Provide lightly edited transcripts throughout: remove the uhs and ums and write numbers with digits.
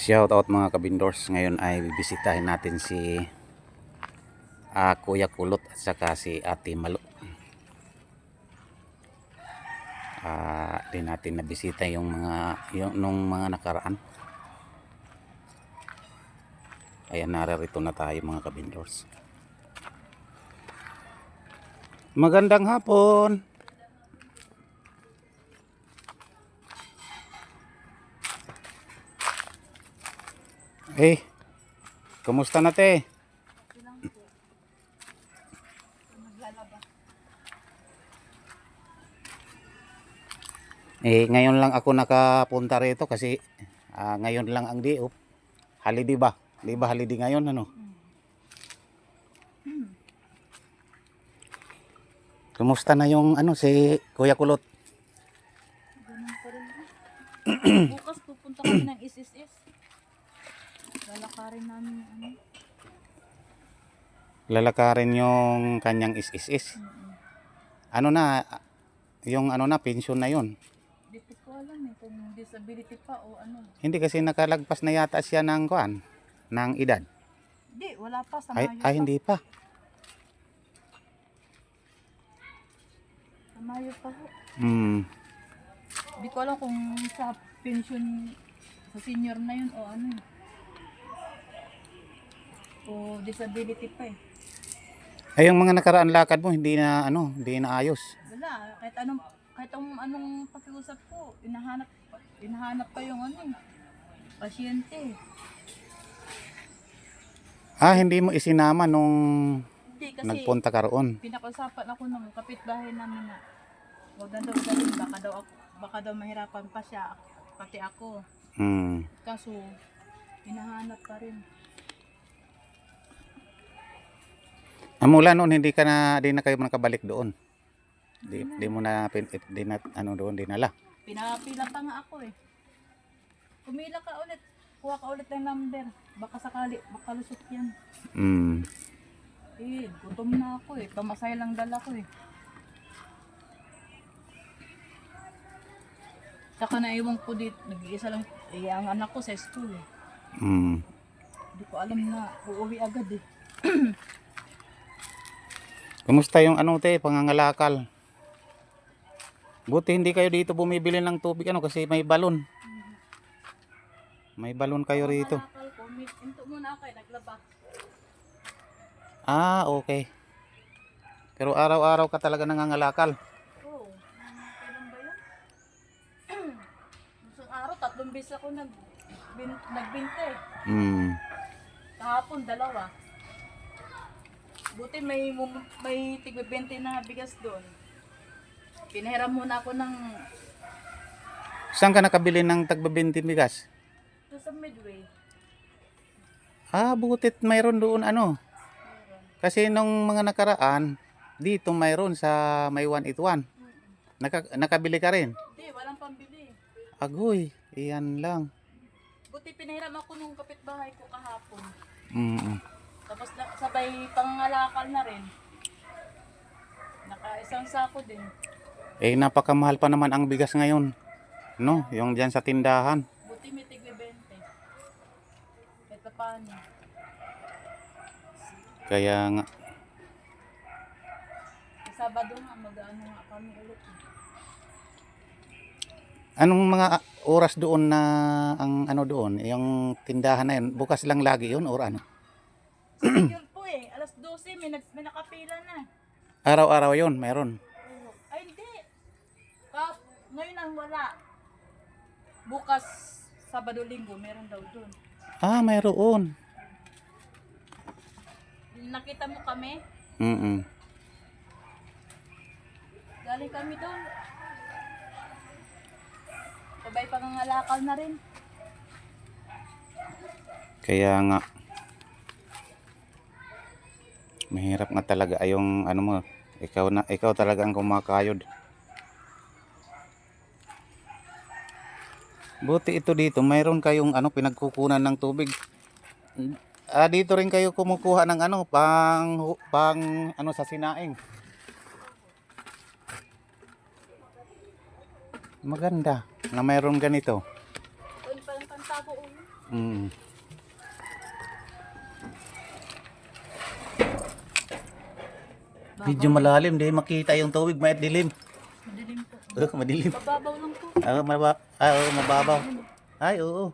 Shout out mga kabindors. Ngayon ay bibisitahin natin si Kuya Kulot at saka si Ate Malo. Di natin nabisita yung nung mga nakaraan. Ayan, narito na tayo mga kabindors. Magandang hapon. Kumusta na te? Ngayon lang ako nakapunta rito kasi ngayon lang ang day off. Holiday ba? Di ba holiday ngayon ano? Kumusta na yung si Kuya Kulot? Ganun pa rin. Bukas pupunta kami ng SSS. Lalakarin namin Lalakarin yung kanyang is. Ano na, yung pension na yun. Hindi ko alam kung disability pa o ano. Hindi kasi nakalagpas na yata siya ng edad. Hindi, wala pa sa Mayo pa. Hindi pa. Sa Mayo pa ho. Hindi ko alam kung sa pension sa senior na yun o ano. O disability pa eh. Ay, yung mga nakaraan lakad mo hindi na ayos. Wala, kahit anong pakiusap ko, inahanap pa yung pasyente. Hindi mo isinama nung Hindi, kasi nagpunta ka roon. pinakausapan ako ng kapitbahay namin na wag na daw dalhin, baka daw mahirapan pa siya, pati ako. Kaso, hinahanap pa rin. Mula noon di na kayo nakabalik doon. Di mo na doon dinala. Pinapila pa nga ako eh. Kumila ka ulit, kuha ka ulit ng number. Baka sakali, makalusot yan. Gutom na ako eh. Pamasay lang dala ko eh. Saka naiwan ko dito, nag-iisa lang, ang anak ko sa school eh. Hindi ko alam na uuwi agad eh. Kumusta yung pangangalakal? Buti hindi kayo dito bumibili ng tubig kasi may balon. May balon kayo rito. Ito muna ako eh, naglaba. Okay. Pero araw-araw ka talaga nangangalakal. Oo. Kailan ba yun? Isang araw, 3 beses ako nagbinte. Kahapon, 2. Buti may tig-20 na bigas doon. Pinahiram muna ako ng... Saan ka nakabili ng tagba-20 bigas? Doon sa Midway. Butit mayroon doon Meron. Kasi nung mga nakaraan, dito mayroon sa may 181. Nakabili ka rin? Hindi, walang pambili. Agoy, iyan lang. Buti pinahiram ako nung kapitbahay ko kahapon. Tapos sabay pangangalakal na rin. Naka-isang sako din. Napakamahal pa naman ang bigas ngayon. No, yung diyan sa tindahan. Buti may tig-20. Ito paano? Kaya nga. Sa Sabado nga, mag-ano nga kami ulit. Anong mga oras doon na ang doon? Yung tindahan na yun, bukas lang lagi yun or ano? Yun po eh, alas 12, may nakapila na. Araw-araw yun, mayroon. Ay hindi. Ngayon ang wala. Bukas, Sabado, Linggo, meron daw doon. Mayroon. Nakita mo kami? Galing kami doon. Sabay pangangalakal na rin. Kaya nga. Mahirap nga talaga yung mo, ikaw talaga ang kumakayod. Buti ito dito, mayroon kayong pinagkukunan ng tubig. Dito rin kayo kumukuha ng pang sa sinaing. Maganda na mayroon ganito. Doon pa lang pang tabo. Mm. Medyo malalim, di makita yung tubig, may dilim. Madilim po. Madilim. Mababaw lang po. Mababaw. Ay, oo.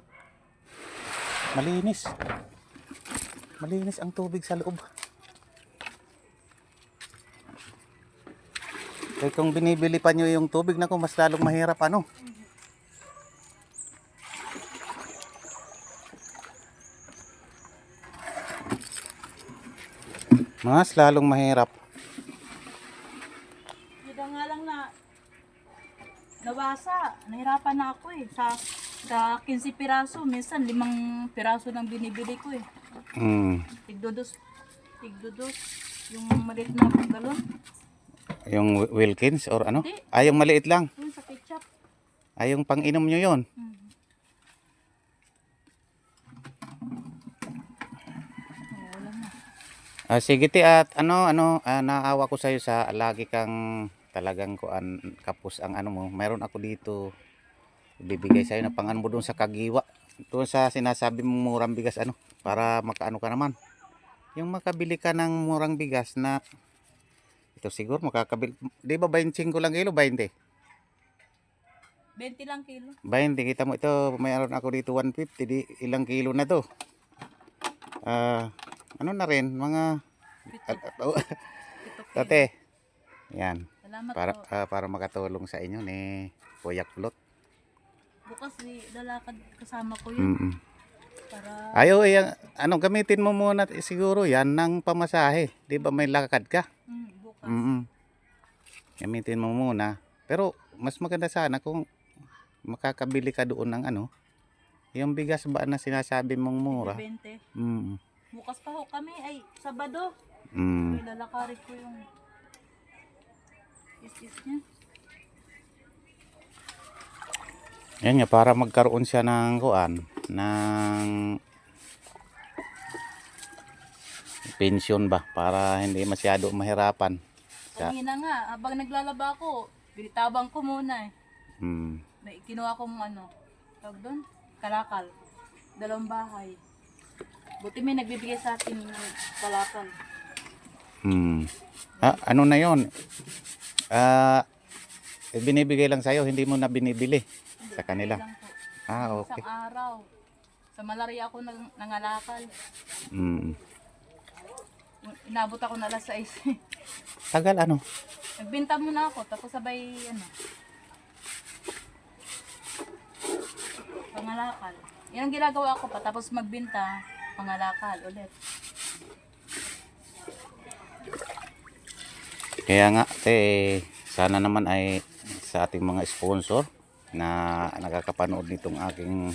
Malinis. Malinis ang tubig sa loob. Kaya kung binibili pa nyo yung tubig, naku, mas lalong mahirap ano. Mas lalong mahirap. Kita nga lang na nawasa. Nahirapan na ako eh. Sa 15 piraso, minsan 5 piraso lang binibili ko eh. Mm. Tigdodos. Yung maliit na galon. Yung Wilkins or ano? Hindi. Ay, yung maliit lang. Yun sa ketchup. Ay, yung pang-inom nyo yun. Wala na. Sige ti at naawa ko sa iyo sa lagi kang talagang kapos ang ano mo. Mayroon ako dito bibigay sa iyo na pang-ano mo doon sa Kagiwa. Doon sa sinasabi mong murang bigas para makaano ka naman. Yung makabili ka ng murang bigas na ito siguro makakabili. Di ba 25 lang kilo? 20. 20 lang kilo. 20 kita mo ito. Mayroon ako dito 150. Di ilang kilo na to? Ano na rin mga Pito tate. Yan. Salamat Para po. para makatulong sa inyo ni Kuya Kulot. Bukas lalakad kasama ko yun. Mm. Para Ayo gamitin mo muna siguro yan ng pamasahe. 'Di ba may lakad ka? bukas. Gamitin mo muna. Pero mas maganda sana kung makakabili ka doon ng yung bigas ba na sinasabi mong mura. 20. Mm. Bukas pa ho kami ay Sabado. Mm. May lalakarin ko yung is niya. Yan nga para magkaroon siya ng ng pensyon ba para hindi masyado mahirapan. Kanina nga, habang naglalaba ako, binitabang ko muna eh. Mm. May kinuha kong tawag doon, kalakal. 2 bahay. Buti may nagbibigay sa atin ng kalakal. Mm. Ano na yon? Binibigay lang sa'yo, hindi mo na binibili sa kanila. Lang po. Okay. Isang araw. Sa malaria ako nangalakal. Mm. Inabot ako na alas 6. Tagal Nagbinta muna ako, tapos sabay pangalakal. Yan ang ginagawa ko pa, tapos magbinta, pangalakal ulit. Kaya nga, sana naman ay sa ating mga sponsor na nakakapanood nitong aking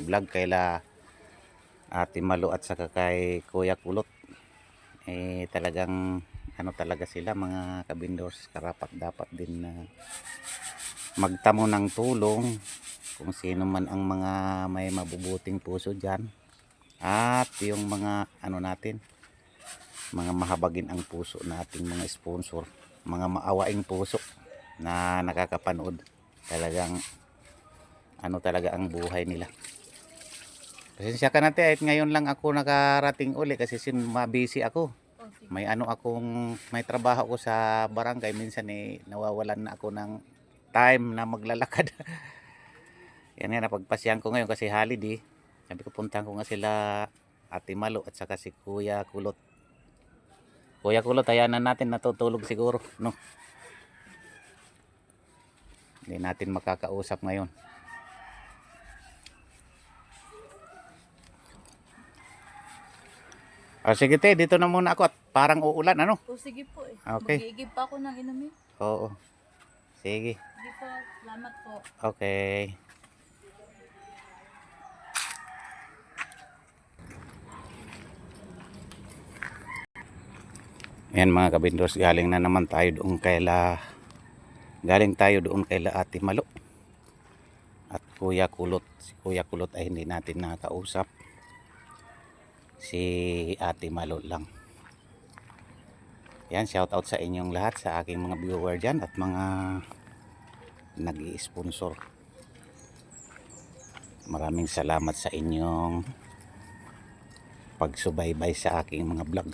vlog kaila Ate Malu at saka kay Kuya Kulot. Talagang talaga sila mga kabindors, karapat dapat din na magtamo ng tulong kung sino man ang mga may mabubuting puso dyan at yung mga natin mga mahabagin ang puso nating mga sponsor, mga maawaing puso na nakakapanood. Talagang talaga ang buhay nila. Pasensya ka natin at ngayon lang ako nakarating uli kasi mabisi ako. May may trabaho ko sa barangay, minsan nawawalan na ako ng time na maglalakad. Yan nga, napagpasyahan ko ngayon kasi holiday. Sabi ko puntahan ko nga sila Ate Malu at saka si Kuya Kulot. Kuya Kulot, hayanan natin, natutulog siguro, no? Hindi natin makakausap ngayon. Sige te, dito na muna ako at parang uulan, Sige po eh. Okay. Mag-iigib pa ako ng inumin. Oo. Sige. Sige po, salamat po. Okay. Ayan mga kabindors, galing tayo doon kaila Ate Malu at Kuya Kulot. Si Kuya Kulot ay hindi natin nakausap, si Ate Malu lang. Yan, shout out sa inyong lahat, sa aking mga viewer dyan at mga nag-i-sponsor. Maraming salamat sa inyong pagsubaybay sa aking mga vlog.